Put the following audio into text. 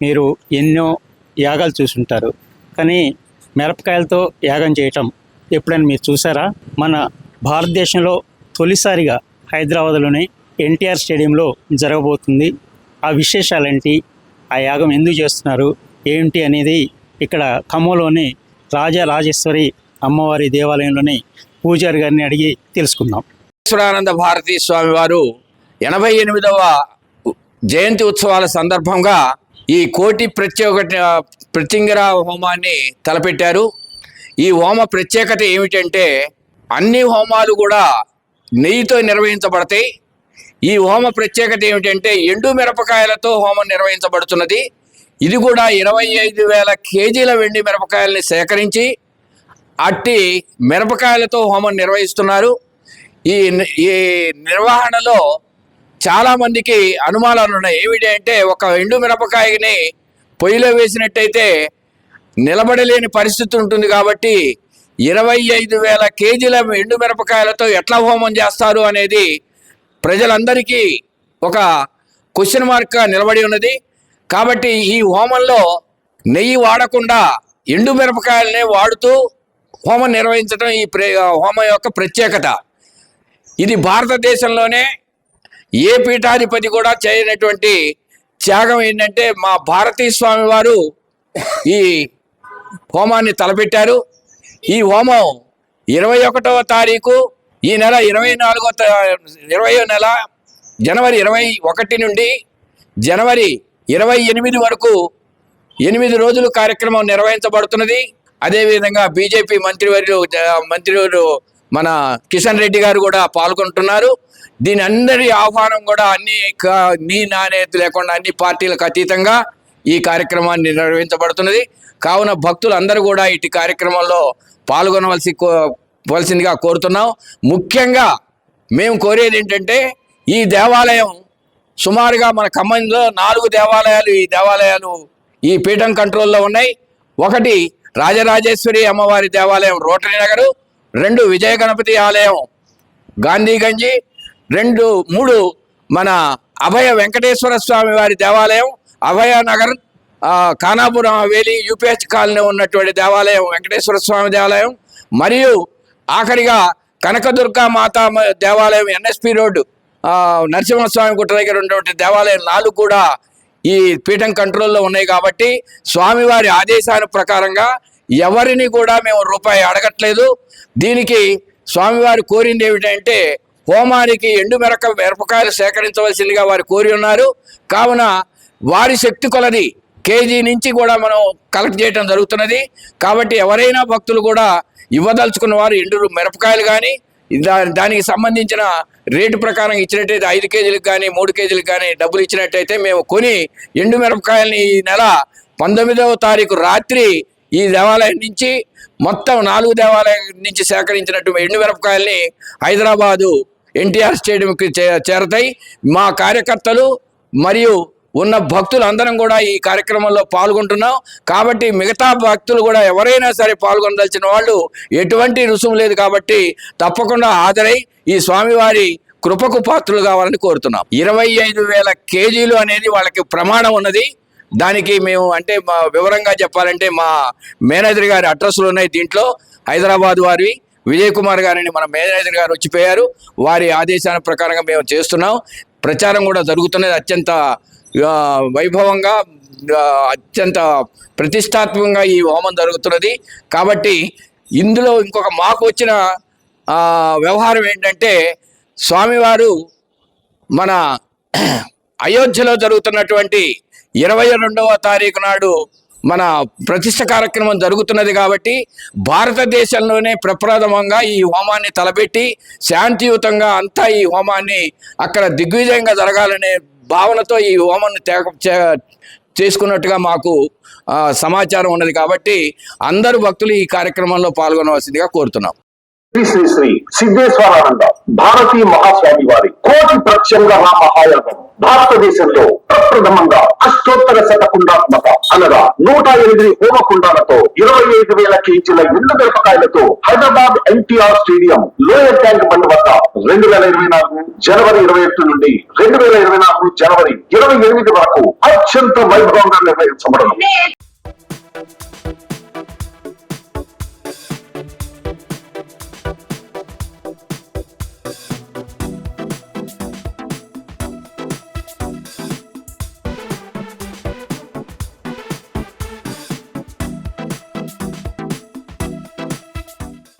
మీరు ఎన్నో యాగాలు చూసుంటారు, కానీ మిరపకాయలతో యాగం చేయటం ఎప్పుడైనా మీరు చూసారా? మన భారతదేశంలో తొలిసారిగా హైదరాబాద్లోని ఎన్టీఆర్ స్టేడియంలో జరగబోతుంది. ఆ విశేషాలేంటి, ఆ యాగం ఎందుకు చేస్తున్నారు ఏంటి అనేది ఇక్కడ ఖమ్మంలోని రాజరాజేశ్వరి అమ్మవారి దేవాలయంలోని పూజారి గారిని అడిగి తెలుసుకుందాం. ఈశ్వరానంద భారతీ స్వామి వారు 88వ జయంతి ఉత్సవాల సందర్భంగా ఈ కోటి ప్రత్యంగిర హోమాన్ని తలపెట్టారు. ఈ హోమ ప్రత్యేకత ఏమిటంటే అన్ని హోమాలు కూడా నెయ్యితో నిర్వహించబడతాయి. ఈ హోమ ప్రత్యేకత ఏమిటంటే ఎండు మిరపకాయలతో హోమం నిర్వహించబడుతున్నది. ఇది కూడా 25,000 కేజీల వెండి మిరపకాయలని సేకరించి అట్టి మిరపకాయలతో హోమం నిర్వహిస్తున్నారు. ఈ నిర్వహణలో చాలామందికి అనుమానాలు ఉన్నాయి. ఏమిటి అంటే, ఒక ఎండు మిరపకాయని పొయ్యిలో వేసినట్టయితే నిలబడలేని పరిస్థితి ఉంటుంది కాబట్టి 25,000 కేజీల ఎండు మిరపకాయలతో ఎట్లా హోమం చేస్తారు అనేది ప్రజలందరికీ ఒక క్వశ్చన్ మార్క్గా నిలబడి ఉన్నది. కాబట్టి ఈ హోమంలో నెయ్యి వాడకుండా ఎండు మిరపకాయలనే వాడుతూ హోమం నిర్వహించడం ఈ హోమం యొక్క ప్రత్యేకత. ఇది భారతదేశంలోనే ఏ పీఠాధిపతి కూడా చేయనటువంటి త్యాగం ఏంటంటే, మా భారతీ స్వామి వారు ఈ హోమాన్ని తలపెట్టారు. ఈ హోమం 21వ తారీఖు ఈ నెల 20వ నెల జనవరి 21 నుండి జనవరి 28 వరకు 8 రోజులు కార్యక్రమం నిర్వహించబడుతున్నది. అదేవిధంగా బీజేపీ మంత్రివర్యులు మన కిషన్ రెడ్డి గారు కూడా పాల్గొంటున్నారు. దీని అందరి ఆహ్వానం కూడా నీ నాణ్యత లేకుండా అన్ని పార్టీలకు అతీతంగా ఈ కార్యక్రమాన్ని నిర్వహించబడుతున్నది. కావున భక్తులందరూ కూడా ఇటు కార్యక్రమంలో పాల్గొనవలసిందిగా కోరుతున్నాం. ముఖ్యంగా మేము కోరేది ఏంటంటే, ఈ దేవాలయం సుమారుగా మన ఖమ్మంలో 4 దేవాలయాలు ఈ పీఠం కంట్రోల్లో ఉన్నాయి. ఒకటి రాజరాజేశ్వరి అమ్మవారి దేవాలయం రోటరీ నగరు, 2 విజయ గణపతి ఆలయం గాంధీగంజి, 3 మన అభయ వెంకటేశ్వర స్వామి వారి దేవాలయం అభయ నగర్ ఖానాపురం హవేలి యూపీహెచ్ కాలనీ ఉన్నటువంటి దేవాలయం వెంకటేశ్వర స్వామి దేవాలయం, మరియు ఆఖరిగా కనకదుర్గా మాతా దేవాలయం ఎన్ఎస్పి రోడ్డు నరసింహస్వామి గుట్ట దగ్గర ఉన్నటువంటి దేవాలయం 4 కూడా ఈ పీఠం కంట్రోల్లో ఉన్నాయి. కాబట్టి స్వామివారి ఆదేశాల ప్రకారంగా ఎవరిని కూడా మేము రూపాయి అడగట్లేదు. దీనికి స్వామివారు కోరింది ఏమిటంటే, హోమానికి ఎండు మిరపకాయలు సేకరించవలసిందిగా వారు కోరి ఉన్నారు. కావున వారి శక్తి కొలది కేజీ నుంచి కూడా మనం కలెక్ట్ చేయడం జరుగుతున్నది. కాబట్టి ఎవరైనా భక్తులు కూడా ఇవ్వదలుచుకున్న వారు ఎండు మిరపకాయలు కానీ దానికి సంబంధించిన రేటు ప్రకారం ఇచ్చినట్టయితే 5 కేజీలకు కానీ 3 కేజీలకు కానీ డబ్బులు ఇచ్చినట్టయితే మేము కొని ఎండు మిరపకాయలని ఈ నెల 19వ తారీఖు రాత్రి ఈ దేవాలయం నుంచి మొత్తం 4 దేవాలయం నుంచి సేకరించినట్టు ఎండు మిరపకాయల్ని హైదరాబాదు ఎన్టీఆర్ స్టేడియంకి చేరతాయి. మా కార్యకర్తలు మరియు ఉన్న భక్తులు అందరం కూడా ఈ కార్యక్రమంలో పాల్గొంటున్నాం. కాబట్టి మిగతా భక్తులు కూడా ఎవరైనా సరే పాల్గొనదలిచిన వాళ్ళు ఎటువంటి రుసుము లేదు కాబట్టి తప్పకుండా హాజరై ఈ స్వామివారి కృపకు పాత్రలు కావాలని కోరుతున్నాం. 25,000 కేజీలు అనేది వాళ్ళకి ప్రమాణం ఉన్నది. దానికి మేము అంటే మా వివరంగా చెప్పాలంటే మా మేనేజర్ గారి అడ్రస్లు ఉన్నాయి దీంట్లో. హైదరాబాద్ వారి విజయ్ కుమార్ గారిని మన మేనేజర్ గారు వచ్చిపోయారు. వారి ఆదేశాల ప్రకారంగా మేము చేస్తున్నాం. ప్రచారం కూడా జరుగుతున్నది. అత్యంత వైభవంగా అత్యంత ప్రతిష్టాత్మకంగా ఈ హోమం జరుగుతున్నది. కాబట్టి ఇందులో ఇంకొక మాకు వచ్చిన వ్యవహారం ఏంటంటే, స్వామివారు మన అయోధ్యలో జరుగుతున్నటువంటి 22వ తారీఖు నాడు మన ప్రతిష్ఠ కార్యక్రమం జరుగుతున్నది. కాబట్టి భారతదేశంలోనే ప్రప్రథమంగా ఈ హోమాన్ని తలపెట్టి శాంతియుతంగా అంతా ఈ హోమాన్ని అక్కడ దిగ్విజయంగా జరగాలనే భావనతో ఈ హోమాన్ని చేసుకున్నట్టుగా మాకు సమాచారం ఉన్నది. కాబట్టి అందరూ భక్తులు ఈ కార్యక్రమంలో పాల్గొనవలసిందిగా కోరుతున్నాం. శ్రీ సిద్ధేశ్వరానంద భారతీ మహాస్వామి వారి కోటి ప్రత్యంగ మహాయాగం భారతదేశంలో ప్రప్రథమంగా అష్టోత్తర శతకుండాత్మక అనగా 108 హోమకుండాలతో 25,000 కేజీల ఎండు మిరపకాయలతో Hyderabad NTR stadium Lower Tank Bund వద్ద 2024 జనవరి 21 నుండి 2024 జనవరి 28 వరకు అత్యంత వైభవంగా నిర్వహించబడను.